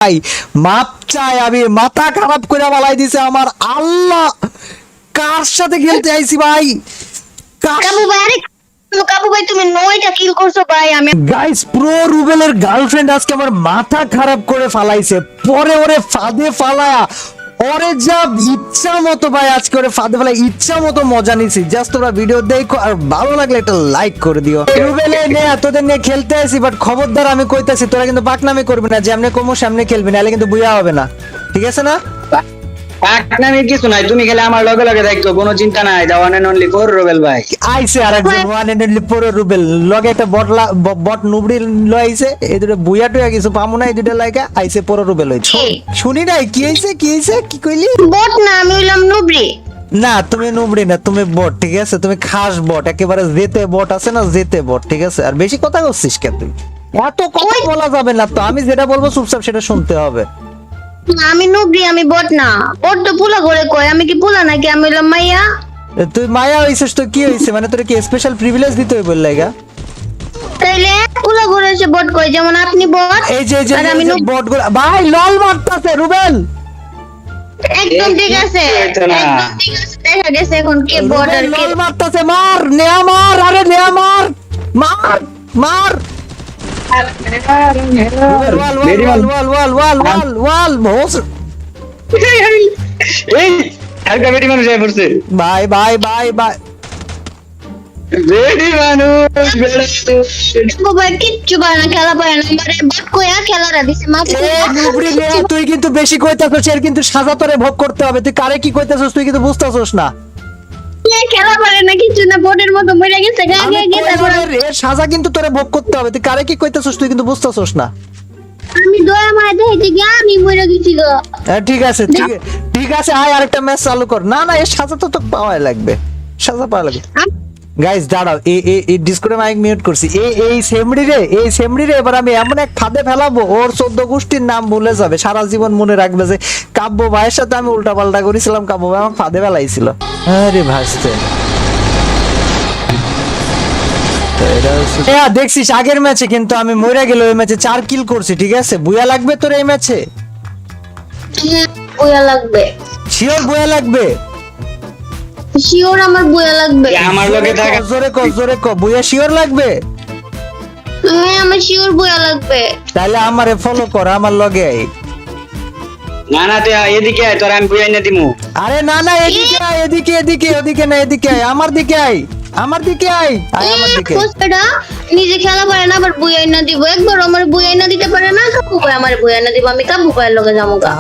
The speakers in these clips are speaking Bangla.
ভাই মাপ চাই, আমি মাথা খারাপ করে বালাই দিছে আমার। আল্লাহ, কার সাথে খেলতে আইছি ভাই? কাবু ভাই, আরে কাবু ভাই তুমি 9টা কিল করছো ভাই। আমি গাইস, প্রো রুবেলের গার্লফ্রেন্ড আজকে আমার মাথা খারাপ করে ফালাইছে। পরে ওরে ফাঁদে ফালায়া ওরে যা ইচ্ছা মতো ভাই আজকে ওরে ফাঁদে ফালাই ইচ্ছা মতো মজা নিছি। জাস্ট তোমরা ভিডিও দেখো আর ভালো লাগলে একটা লাইক করে দিও। রুবেলে নে তোদের নিয়ে খেলতে আইছি, বাট খবরদার আমি কইতাছি তোরা কিন্তু পাকনামি করবি না, যে এমনি কমো সামনে খেলবি, নাহলে কিন্তু বুয়া হবে না, ঠিক আছে না? পাকনামি কিছু নাই, তুমি খেলে আমার লগে লগে দেখো, কোনো চিন্তা নাই। দা ওয়ান এন্ড অনলি ফর রুবেল ভাই আইছে আরেকজন one and only pro Rubel, লগে একটা বট নুবড়ি লইছে। এই দুটো বুয়া টুয়া কিছু পামু না, এই দুটো লাইকা আইছে প্রো রুবেল হইছে। শুনি নাই কি হইছে, কি হইছে, কি কইলি? বট না, আমি হইলাম নুবরি। না তুমি নুবড়ি না, তুমি বট, ঠিক আছে? তুমি খাস বট, একেবারে জেতে বট আছে না, জেতে বট, ঠিক আছে? আর বেশি কথা করছিস কেন তুই? এত কথা বলা যাবে না তো, আমি যেটা বলবো চুপচাপ সেটা শুনতে হবে। আমি নুবরি, আমি বট না। বট তো পুলা করে কয়, আমি কি পুলা নাকি? আমি হইলাম মাইয়া। তুই মায়া হইছিস তো কি হইছে, মানে তোর কি স্পেশাল প্রিভিলেজ দিতে হইব লাগা? তাইলে পুলা করে এসে বট কয়, যেমন আপনি বট এই যে আর আমি নুব। বট গুলো ভাই লল মারতাছে রুবেল। একদম ঠিক আছে, একদম ঠিক আছে। দেখা গেছে এখন কে বট আর কে লল মারতাছে। মার নেয়া, মার, আরে নেয়া, মার মার মার। ওয়াল ওয়াল ওয়াল ওয়াল ওয়াল ওয়াল ওয়াল ওয়াল ভোস। এই হালকা বেটি মানুষ আই পড়ছে। Bye bye bye bye. বেটি মানুষ বাবা কিচ্ছু পারে না, খেলা পারে না। আমারে বট কয়া খেলাটা দিছে মাত্র। এ নুবড়ি নে, তুই কিন্তু বেশি কইতাছস, এর কিন্তু সাজা তোরে ভোগ করতে হবে। তুই কারে কি কইতাছস তুই কিন্তু বুঝতাছস না। খেলা পারে না, কিছু না, বটের মতো মরে গেছে। আমি আগে কই বলে, এর সাজা কিন্তু তোরে ভোগ করতে হবে। তুই কারে কি কইতাছস তুই কিন্তু বুঝতাছস না। আমি দয়া মায়া দেখাইতে গিয়ে আমি মরে গেছি গো। ঠিক আছে ঠিক আছে, আয় আরেকটা ম্যাচ চালু কর। না না, এর সাজা তো পাওয়াই লাগবে, সাজা পাওয়া লাগবে। গাইস দাঁড়াও, এই ডিসকর্ডে মাইক মিউট করছি। এই সেমড়ি রে এবার আমি এমন এক ফাঁদে ফেলাবো, ওর 14 গোষ্ঠীর নাম ভুলে যাবে, সারা জীবন মনে রাখবে যে কাব্য ভাইয়ের সাথে আমি উল্টা পাল্টা করেছিলাম, কাব্য ভাই আমার ফাঁদে ফেলাইছিল। আরে ভাসতে দেখছিস আগের ম্যাচে কিন্তু আমি মরে গেল, ওই ম্যাচে 4 কিল করছি, ঠিক আছে? বুয়া লাগবে তোর এই ম্যাচে? বয়া লাগবে, শিওর বুয়া লাগবে? শিওর আমার বয়া লাগবে। আমার লগে থাকা জোরে ক বুয়া শিওর লাগবে? হ্যাঁ আমার শিওর বয়া লাগবে। তাহলে আমারে ফলো কর, আমার লগে আই। না না তুই এদিকে আয়, তোর আমি বুঝাই না দিমু। আরে না না, এদিকে আয়, এদিকে ওদিকে না, এদিকে আয়, আমার দিকে আয়, আমার দিকে আয়, আয় আমার দিকে। কোসটা নিজে খেলা পারে না, আবার বুয়াই না দিব। একবার আমার বুয়াই না দিতে পারে না, কাবু ভাই আমার বুয়াই না দিব। আমি কাবু ভাইয়ের লগে যাবো গা।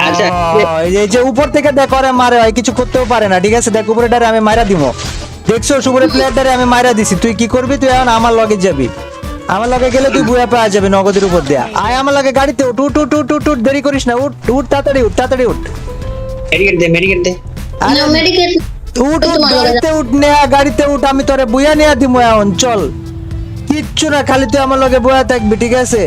আচ্ছা এই যে উপর থেকে দেখো রে মারে, হয় কিছু করতেও পারে না, ঠিক আছে? দেখ উপরে ডারে আমি মাইরা দিমু, দেখছো? উপরে প্লেয়ার ডারে আমি মাইরা দিছি। তুই কি করবি? তুই এখন আমার লগে যাবি, আমার লগে গেলে তুই বুয়া পাওয়া যাবে নগদের উপর দেয়া। আয় আমার লগে গাড়িতে উঠ উঠ উঠ উঠ উঠ উঠ, দেরি করিস না, উঠ উঠ তাড়াতাড়ি উঠ, তাড়াতাড়ি উঠ। মেডিকেট দে না মেডিকেল উঠ উঠ, গাড়িতে উঠ, নেয়া গাড়িতে উঠ, আমি তোরে বুয়া নিয়ে দিমু এখন, চল। কিচ্ছু না, খালি তুই আমার লগে বুয়া থাকবি, ঠিক আছে?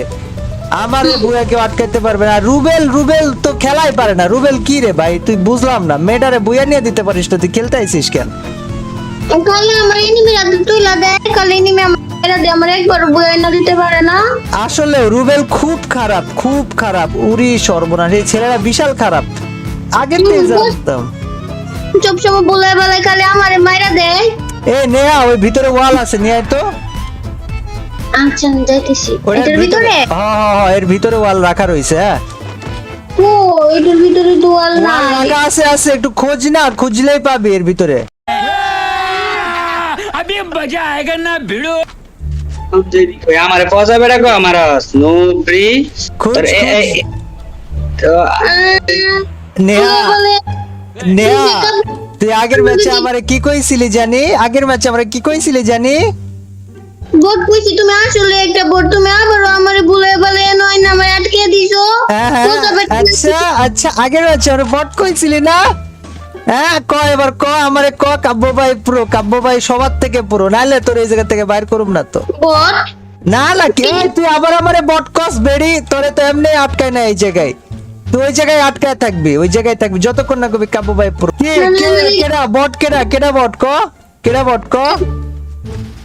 আমার বুয়া কেউ আটকাইতে পারবে না। রুবেল তো খেলাই পারে না। রুবেল কি রে ভাই, তুই বুঝলাম না, মেয়েটারে বুয়া নিয়ে দিতে পারিস না, তুই খেলতে আইছিস কেন? কালে আমার এনিমি রাতে তুইলা দেয়, কালে এনিমি আমার একবার বুয়াই না দিতে পারে না। আসলে রুবেল খুব খারাপ, খুব খারাপ। উরি সর্বনাশ, এই ছেলেরা বিশাল খারাপ। আগের থেকে জানতাম। সব সময় বলে বলে কালে আমারে মাইরা দেয়। এ নেয়া, ওই ভিতরে ওয়াল আছে, নিয়ে আয় তো। আচ্ছা আমি যাইতেছি। এটার ভিতরে? হ্যাঁ, এর ভিতরে ওয়াল রাখা রয়েছে। হ্যাঁ ও এটার ভিতরে তো ওয়াল ওয়াল নাই। রাখা আছে, একটু খোঁজ না, খুঁজলেই পাবি এর ভিতরে। अभी मजा आएगा ना भिड़ो। ওই আমারে পজাবে রাখো, আমার স্নোব্রি খোঁজ, তোর খোঁজ। তো নেহা, বলে নেহা, তুই আগের ম্যাচে আমারে কি কইছিলি জানি? বট কইছি তুমি আসলে একটা বট, তুমি আবারও আমারে বলে বলে নয় না আমারে আটকে দিছো। হ্যাঁ, আচ্ছা আগের ম্যাচে আমারে বট কইছিলি না? হ্যাঁ ক, এবার ক আমারে ক। কাব্য ভাই সবার থেকে পুরো, নাইলে তোর এই জায়গা থেকে বাইর করুম না তো। বট না না, কে তুই আবার আমারে বট কস বেড়ি? তোরে তো এমনি আটকায় না এই জায়গায়, তুই ওই জায়গায় আটকায় থাকবি, ওই জায়গায় থাকবি যতক্ষণ না কবি কাব্য ভাই পুরো। কেডা বট, কেডা বট ক, কেডা বট ক?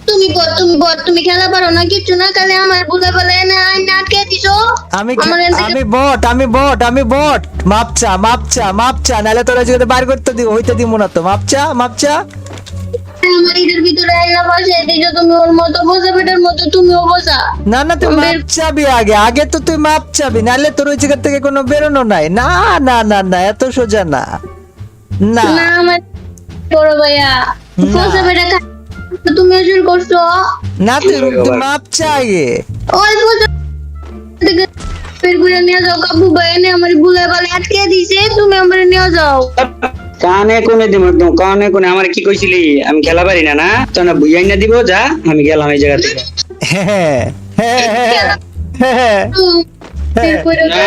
তুমি খেলা পারো না কিছু না খালি আমার বলে বলে না আটকে দিছো আমি আমার এখান থেকে- আমি বট মাপচা নাহলে তোরা যদি বাইর করতে দিব হইতে দিব না তো মাপচা আমার এটার ভিতরে আইনা বসে দিছো তুমি ওর মতো বোঝা বেটার মতো তুমিও বোঝা না তুই আমাদের- মাপ চাবি আগে তো তুই মাপ চাবি নাহলে তোর ওই জায়গা থেকে কোনো বেরোনো নাই না এত সোজা না না আমার বড় ভাইয়া বোঝা বেটা তুমি শুরু করছো না তুই মাপ চা আগে অল্প থেকে বের করে নিয়ে যাও কাবু ভাই এনে আমার বুলে বলে আটকে দিছে তুমি আমার নিয়ে যাও কানে কোনে দিব একদম কানে কোনে আমার কি কইছিলি আমি খেলা পারি না না তো না বুঝাই না দিব যা আমি গেলাম এই জায়গা থেকে হ্যাঁ বের করে না,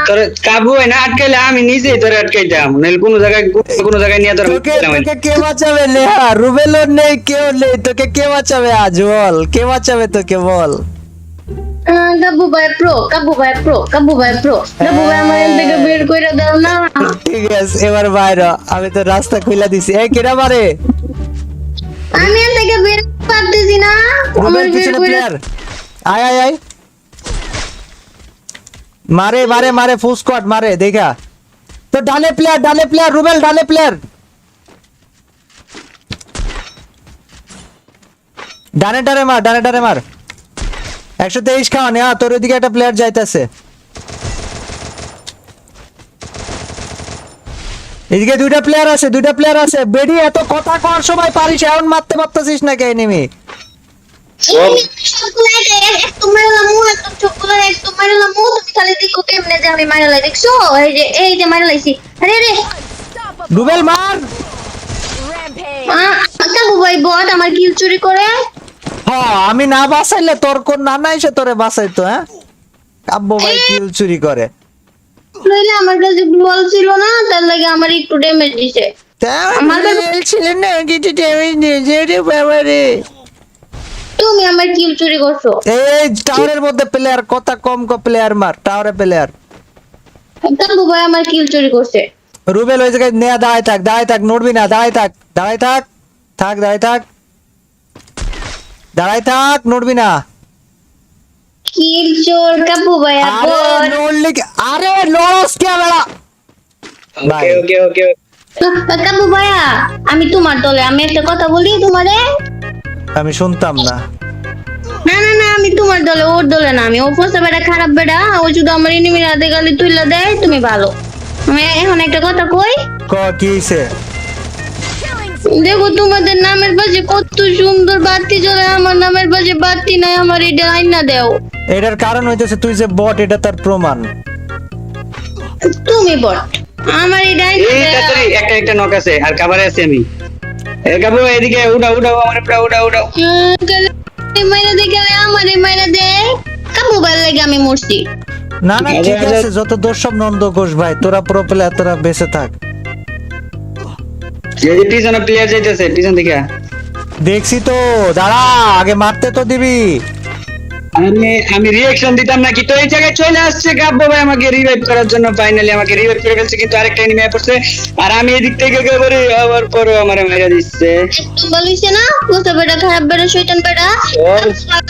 তোর কাবু হয় না আটকাইলে আমি নিজেই তোর আটকাইতাম নাহলে কোনো জায়গায় নিয়ে তোর তোকে কে বাঁচাবে নেহা রুবেলও নেই কেউ নেই তোকে কে বাঁচাবে আজ বল কে বাঁচাবে তোকে বল কাবু ভাই প্রো কাবু ভাই আমার এখান থেকে বের করে দাও না ঠিক আছে এবার বাইরে আমি তো রাস্তা খুলে দিছি এই কেরা মারে আমি এখান থেকে বের করতে পারতেছি না আমার রুবেল বের পিছনে করে প্লেয়ার আয় মারে ফুল স্কোয়াড মারে দেখা তো ডানে প্লেয়ার রুবেল ডানে প্লেয়ার ডানে মার 123 খাওয়ানে তোর ওইদিকে একটা প্লেয়ার যাইতেছে এদিকে দুইটা প্লেয়ার আছে বেডি এত কথা কর সবাই পারিস এমন মারতে পারতেছিস না কে এনিমি তুমি খালি দেখো কেমনে যে আমি মাইরা লাই দেখছো এই যে মাইরা লাইছি আরে রুবেল মার কাবু ভাই বট আমার কিল চুরি করে হ্যাঁ আমি না বাঁচাইলে তোর কোন নানা এসে তোরে বাঁচাইতো হ্যাঁ কাব্য ভাই কিল চুরি করে নইলে আমার কাছে গ্লোয়াল ছিল না তার লাগে আমার একটু ড্যামেজ দিছে ছিলেন না কিছু ড্যামেজ দিয়েছে রে বাবা রে তুমি আমার কিল চুরি করছো এই টাওয়ারের মধ্যে প্লেয়ার কথা কম প্লেয়ার মার টাওয়ারে প্লেয়ার কাবু ভাই আমার কিল চুরি করছে রুবেল ওই জায়গায় নেয়া দাঁড়ায় থাক নড়বি না দাঁড়ায় থাক নড়বি না কিল চোর কাবু ভাই আরে নড়লি আরে লড়স কে বেলা ওকে কাবু ভাইয়া আমি তোমার দলে আমি একটা কথা বলি তোমারে আমি শুনতাম না না আমি তোমার দলে ওর দলে না আমি ও ফসা বেটা খারাপ বেটা ও শুধু আমার এনিমির হাতে গালি তুইলা দেয় তুমি ভালো আমি এখন একটা কথা কই কি হইছে দেখো তোমাদের নামের পাশে কত সুন্দর বাতি জ্বলে আমার নামের পাশে বাতি নাই আমার এটা আইনা দাও এটার কারণ হইতেছে তুই যে বট এটা তার প্রমাণ তুমি বট আমার এটা আইনা এই দাও। তাড়াতাড়ি একটা নক আছে আর কাভারে আছে আমি এ কাবু এদিকে উড়াও আমার উড়াও মাইরা দেখে আমারে মাইরা দে কাবু ভাই লাগে আমি মরছি না ঠিক আছে যত দোষ সব নন্দ ঘোষ ভাই তোরা প্রো প্লেয়ার তোরা বেঁচে থাক এই যে পিছনে প্লেয়ার যাইতেছে পিছন থেকে দেখছি তো দাঁড়া আগে মারতে তো দিবি আমি রিঅ্যাকশন দিতাম না কি তো এই জায়গায় চলে আসছে কাব্য ভাই আমাকে রিভাইভ করার জন্য ফাইনালি আমাকে রিভাইভ করে ফেলছে কিন্তু আরেকটা এনিমি পড়ছে আর আমি এদিক থেকে গেবরে আবার পরে আমারে মেরে দিচ্ছে একদম বলিস না ফসা বেটা খারাপ বেটা শয়তান বেটা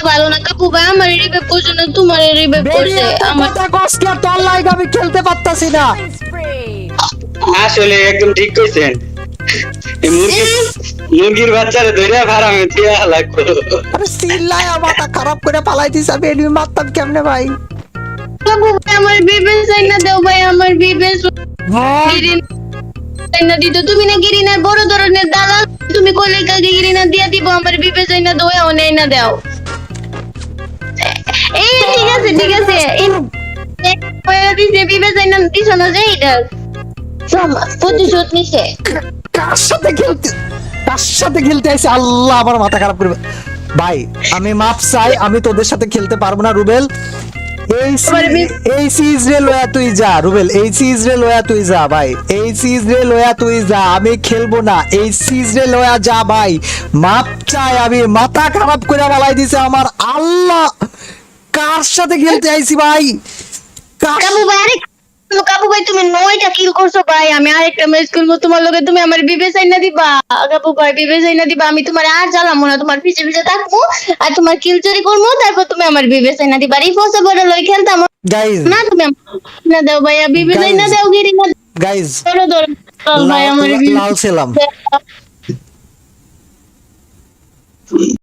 ভালো না কাবু ভাই আমার রিভাইভ করছে না তোমার রিভাইভ করছে আমার কথা কস কি আর তোর লাইগ আমি খেলতে পারতাছি না আসলে একদম ঠিক কইছেন এই মুরগির বাচ্চারে ধরে ফারামে দিয়া লাগবে আরে সিল্লাই মাথা খারাপ করে পালাই দিস আমি এনিমি মারতাম কেমনে ভাই কাবু ভাই আমার বিবেস আইনা দাও ভাই আমার বিবেস আইনা দিত তুমি না গিরিনার বড় ধরনের দালাল তুমি কইলে কাকে গিরিনা দিয়া দিব আমার বিবেস আইনা দাও ওনে আইনা দাও এই ঠিক আছে এই দিছে বিবেস আইনা দিছ না যে এটা প্রতিশোধ নিছে কার সাথে খেলতে আইছে আল্লাহ আমার মাথা খারাপ করবে ভাই আমি মাপ চাই আমি তোদের সাথে খেলতে পারবো না রুবেল এই সিজ রে লয়া তুই যা রুবেল এই সিজ রে লয়া তুই যা ভাই এই সিজ রে লয়া তুই যা আমি খেলবো না এই সিজ রে লয়া যা ভাই মাপ চাই আমি মাথা খারাপ করে বালাই দিছে আমার আল্লাহ কার সাথে খেলতে আইছি ভাই কাবু ভাই তুমি 9টা কিল করছো ভাই, আমি আরেকটা ম্যাচ খেলবো তোমার লগে, তুমি আমার বিবেচনা দিবা গাবু ভাই, বিবেচনা দিবা, আমি তোমার আর জ্বালামো না, তোমার পিছে পিছে থাকবো আর তোমার কিল চুরি করবো, তারপর তুমি আমার বিবেচনা দিবা। আর এই ফসবেটা লই খেলতাম গাইজ না, তুমি না দাও ভাইয়া, বিবেচনা দাও, গিরি না গাইজ ধরো ধরো ভাই আমার লাল ছিলাম।